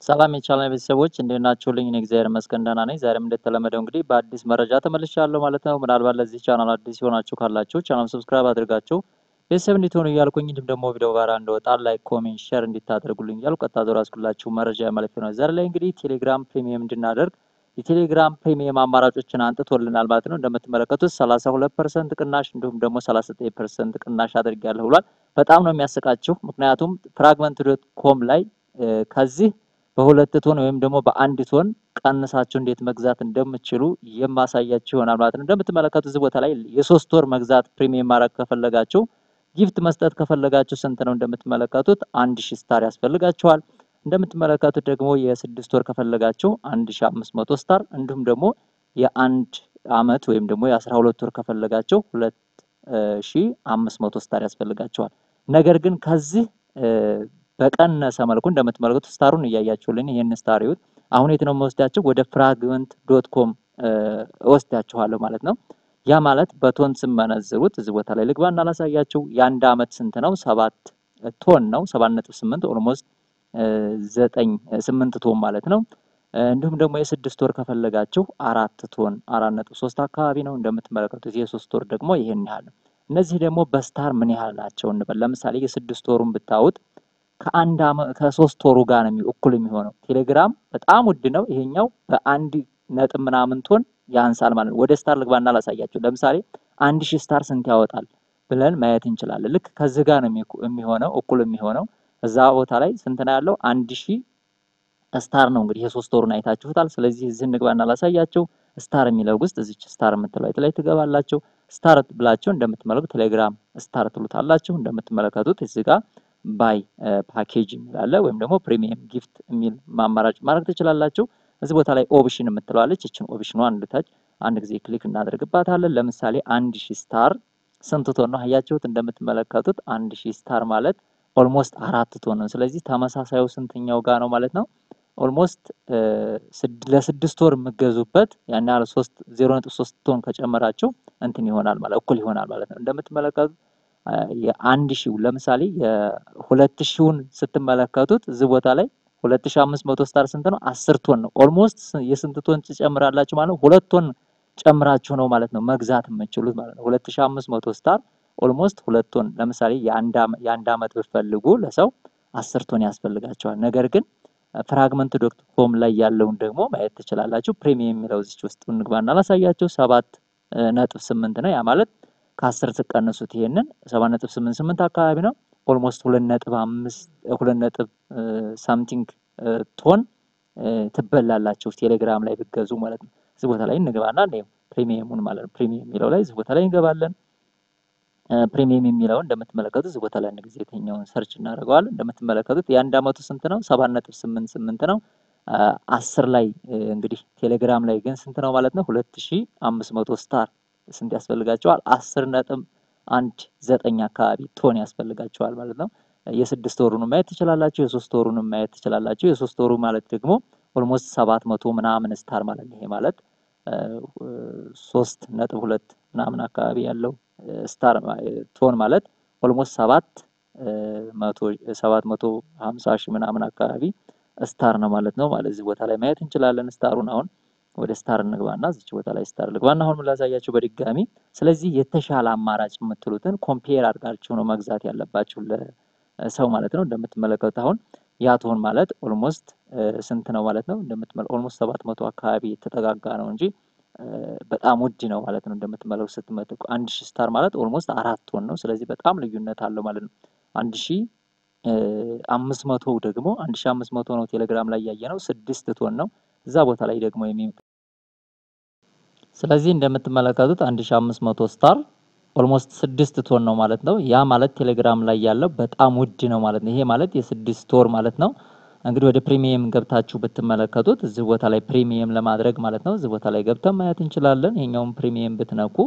ሰላም የቻናል ቤተሰቦች እንዴት ናችሁልኝ? እኔ እግዚአብሔር ይመስገን ደህና ነኝ። ዛሬም እንደተለመደው እንግዲህ በአዲስ መረጃ ተመልሻለሁ ማለት ነው። ምናልባት ለዚህ ቻናል አዲስ የሆናችሁ ካላችሁ ቻናል ሰብስክራይብ አድርጋችሁ ቤተሰብ እንድትሆኑ እያልኩኝ እንዲሁም ደግሞ ቪዲዮ ጋር እንደወጣ ላይክ፣ ኮሜንት፣ ሼር እንድታደርጉልኝ እያልኩ ቀጥታ ዞር አስኩላችሁ መረጃ ማለት ነው። ዛሬ ላይ እንግዲህ ቴሌግራም ፕሪሚየም እንድናደርግ የቴሌግራም ፕሪሚየም አማራጮችን አንጥቶልናል ማለት ነው። እንደምትመለከቱት 32% ቅናሽ እንዲሁም ደግሞ 39% ቅናሽ አድርጌያለሁ ብሏል። በጣም ነው የሚያስቃችሁ። ምክንያቱም fragment.com ላይ ከዚህ በሁለት ቶን ወይም ደግሞ በአንድ ቶን ቀንሳችሁ እንዴት መግዛት እንደምትችሉ የማሳያችሁ ይሆናል ማለት ነው። እንደምትመለከቱት እዚህ ቦታ ላይ የሶስት ወር መግዛት ፕሪሚየም ማድረግ ከፈለጋችሁ ጊፍት መስጠት ከፈለጋችሁ ስንት ነው? እንደምትመለከቱት 1000 ስታር ያስፈልጋችኋል። እንደምትመለከቱት ደግሞ የስድስት ወር ከፈለጋችሁ 1500 ስታር እንዲሁም ደግሞ የአንድ አመት ወይም ደግሞ የ12 ወር ከፈለጋችሁ 2500 ስታር ያስፈልጋችኋል። ነገር ግን ከዚህ በቀነሰ መልኩ እንደምትመለከቱት ስታሩን እያያችሁልኝ ይሄን ስታር ይሁት አሁን የት ነው የምወስዳችሁ? ወደ fragment.com ወስዳችኋለሁ ማለት ነው። ያ ማለት በቶን ስመነዝሩት እዚህ ቦታ ላይ ልግባና ላሳያችሁ። የአንድ አመት ስንት ነው? 7 ቶን ነው። 7.8 ኦልሞስት 8 ቶን ማለት ነው። እንዲሁም ደግሞ የስድስት ወር ከፈለጋችሁ 4 ቶን 4.3 አካባቢ ነው። እንደምትመለከቱት የሶስት ወር ደግሞ ይሄን ያህል ነው። እነዚህ ደግሞ በስታር ምን ያህል ናቸው እንበል። ለምሳሌ የስድስት ወሩን ብታዩት ከአንድ አመት ከሶስት ወሩ ጋር ነው እኩል የሚሆነው። ቴሌግራም በጣም ውድ ነው። ይሄኛው በአንድ ነጥብ ምናምን ቶን ያንሳል ማለት ነው። ወደ ስታር ልግባና ላሳያችሁ። ለምሳሌ 1000 ስታር ስንት ያወጣል ብለን ማየት እንችላለን። ልክ ከዚህ ጋር ነው የሚሆነው እኩል የሚሆነው። እዛ ቦታ ላይ ስንት ነው ያለው? 1000 ስታር ነው። እንግዲህ የሶስት ወሩን አይታችሁታል። ስለዚህ እዚህ እንግባና ላሳያችሁ። ስታር የሚለው ውስጥ እዚች ስታር የምትለው ላይ ትገባላችሁ። ስታር ብላችሁ እንደምትመለከቱት ቴሌግራም ስታር ትሉታላችሁ። እንደምትመለከቱት እዚህ ጋር ባይ ፓኬጅ የሚላለ ወይም ደግሞ ፕሪሚየም ጊፍት የሚል ማማራጭ ማድረግ ትችላላችሁ። እዚህ ቦታ ላይ ኦፕሽን የምትለዋለች እቺን ኦፕሽኗን እንድታች አንድ ጊዜ ክሊክ እናደርግባታለን። ለምሳሌ 1000 ስታር ስንት ቶን ነው? አያችሁት? እንደምትመለከቱት 1000 ስታር ማለት ኦልሞስት 4 ቶን ነው። ስለዚህ ተመሳሳዩ ስንተኛው ጋር ነው ማለት ነው? ኦልሞስት ለስድስት ወር የምገዙበት ያን ያህል 0.3 ቶን ከጨመራችሁ እንትን ይሆናል ማለት እኩል ይሆናል ማለት ነው። እንደምትመለከቱት የ1000 ለምሳሌ የ2000ን ስትመለከቱት እዚህ ቦታ ላይ 2500 ስታር ስንት ነው? 10 ቶን ነው። ኦልሞስት የስንት ቶን ትጨምራላችሁ ማለት ነው? 2 ቶን ጨምራችሁ ነው ማለት ነው መግዛት የምትችሉት ማለት ነው። 2500 ስታር ኦልሞስት 2 ቶን። ለምሳሌ የአንድ አመት ብትፈልጉ ለሰው 10 ቶን ያስፈልጋቸዋል። ነገር ግን fragment.com ላይ ያለውን ደግሞ ማየት ትችላላችሁ። ፕሪሚየም የሚለው እዚህ ውስጥ እንግባና ላሳያችሁ። 7.8 ነው። ያ ማለት ከ10 ተቀነሱት ይሄንን 7.88 አካባቢ ነው። ኦልሞስት 2.5 2 ሳምቲንግ ቶን ትበላላችሁ ቴሌግራም ላይ ብትገዙ ማለት ነው። እዚህ ቦታ ላይ እንገባና ነው ፕሪሚየሙን ማለት ነው። ፕሪሚየም የሚለው ላይ እዚህ ቦታ ላይ እንገባለን። ፕሪሚየም የሚለው እንደምትመለከቱት እዚህ ቦታ ላይ አንድ ጊዜ የተኛውን ሰርች እናደርገዋለን። እንደምትመለከቱት የአንድ አመቱ ስንት ነው? 7.88 ነው። 10 ላይ እንግዲህ ቴሌግራም ላይ ግን ስንት ነው ማለት ነው? 2500 ስታር ስንት ያስፈልጋቸዋል? 10.19 አካባቢ ቶን ያስፈልጋቸዋል ማለት ነው። የስድስት ወሩን ማየት ትችላላችሁ። የሶስት ወሩን ማየት ትችላላችሁ። የሶስት ወሩ ማለት ደግሞ ኦልሞስት 700 ምናምን ስታር ማለት ነው። ይሄ ማለት 3.2 ምናምን አካባቢ ያለው ስታር ቶን ማለት ኦልሞስት 750 ሺህ ምናምን አካባቢ ስታር ነው ማለት ነው። ማለት እዚህ ቦታ ላይ ማየት እንችላለን ስታሩን። አሁን ወደ ስታር እንግባና እዚች ቦታ ላይ ስታር ልግባና አሁን ላሳያችሁ በድጋሚ። ስለዚህ የተሻለ አማራጭ የምትሉትን ኮምፔር አድርጋችሁ ነው መግዛት ያለባችሁ ለሰው ማለት ነው። እንደምትመለከቱት አሁን ያ ቶን ማለት ኦልሞስት ስንት ነው ማለት ነው? እንደምትመለከቱት ኦልሞስት 700 አካባቢ የተጠጋጋ ነው እንጂ በጣም ውድ ነው ማለት ነው። እንደምትመለከቱት ስትመጥቁ 1000 ስታር ማለት ኦልሞስት 4 ቶን ነው። ስለዚህ በጣም ልዩነት አለው ማለት ነው። 1500 ደግሞ 1500 ነው ቴሌግራም ላይ ያየነው 6 ቶን ነው። እዛ ቦታ ላይ ደግሞ ስለዚህ እንደምትመለከቱት 1500 ስታር ኦልሞስት 6 ቶን ነው ማለት ነው። ያ ማለት ቴሌግራም ላይ ያለው በጣም ውድ ነው ማለት ነው። ይሄ ማለት የስድስት ወር ማለት ነው። እንግዲህ ወደ ፕሪሚየም ገብታችሁ ብትመለከቱት እዚህ ቦታ ላይ ፕሪሚየም ለማድረግ ማለት ነው እዚህ ቦታ ላይ ገብተን ማየት እንችላለን። ይሄኛውን ፕሪሚየም ብትነኩ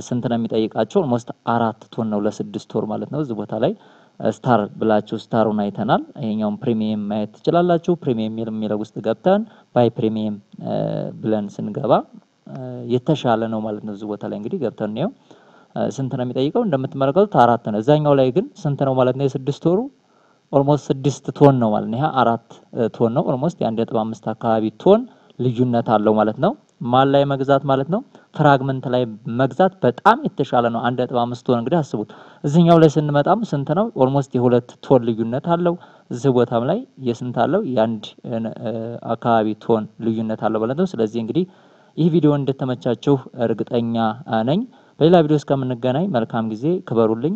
ስንት ነው የሚጠይቃቸው? ኦልሞስት 4 ቶን ነው ለስድስት ወር ማለት ነው። እዚህ ቦታ ላይ ስታር ብላችሁ ስታሩን አይተናል። ይሄኛውን ፕሪሚየም ማየት ትችላላችሁ። ፕሪሚየም የሚለው ውስጥ ገብተን ባይ ፕሪሚየም ብለን ስንገባ የተሻለ ነው ማለት ነው። እዚህ ቦታ ላይ እንግዲህ ገብተን ነው ስንት ነው የሚጠይቀው? እንደምትመለከቱት 4 ነው። እዛኛው ላይ ግን ስንት ነው ማለት ነው? የስድስት ወሩ ኦልሞስት 6 ቶን ነው ማለት ነው። ይሄ 4 ቶን ነው። ኦልሞስት የ1.5 አካባቢ ቶን ልዩነት አለው ማለት ነው። ማል ላይ መግዛት ማለት ነው ፍራግመንት ላይ መግዛት በጣም የተሻለ ነው። 1.5 ቶን እንግዲህ አስቡት። እዚህኛው ላይ ስንመጣም ስንት ነው? ኦልሞስት የ2 ቶን ልዩነት አለው። እዚህ ቦታም ላይ የስንት አለው? የአንድ አካባቢ ቶን ልዩነት አለው ማለት ነው። ስለዚህ እንግዲህ ይህ ቪዲዮ እንደተመቻችሁ እርግጠኛ ነኝ። በሌላ ቪዲዮ እስከምንገናኝ መልካም ጊዜ፣ ክበሩልኝ።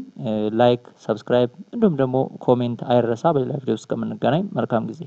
ላይክ፣ ሰብስክራይብ እንዲሁም ደግሞ ኮሜንት አይረሳ። በሌላ ቪዲዮ እስከምንገናኝ መልካም ጊዜ።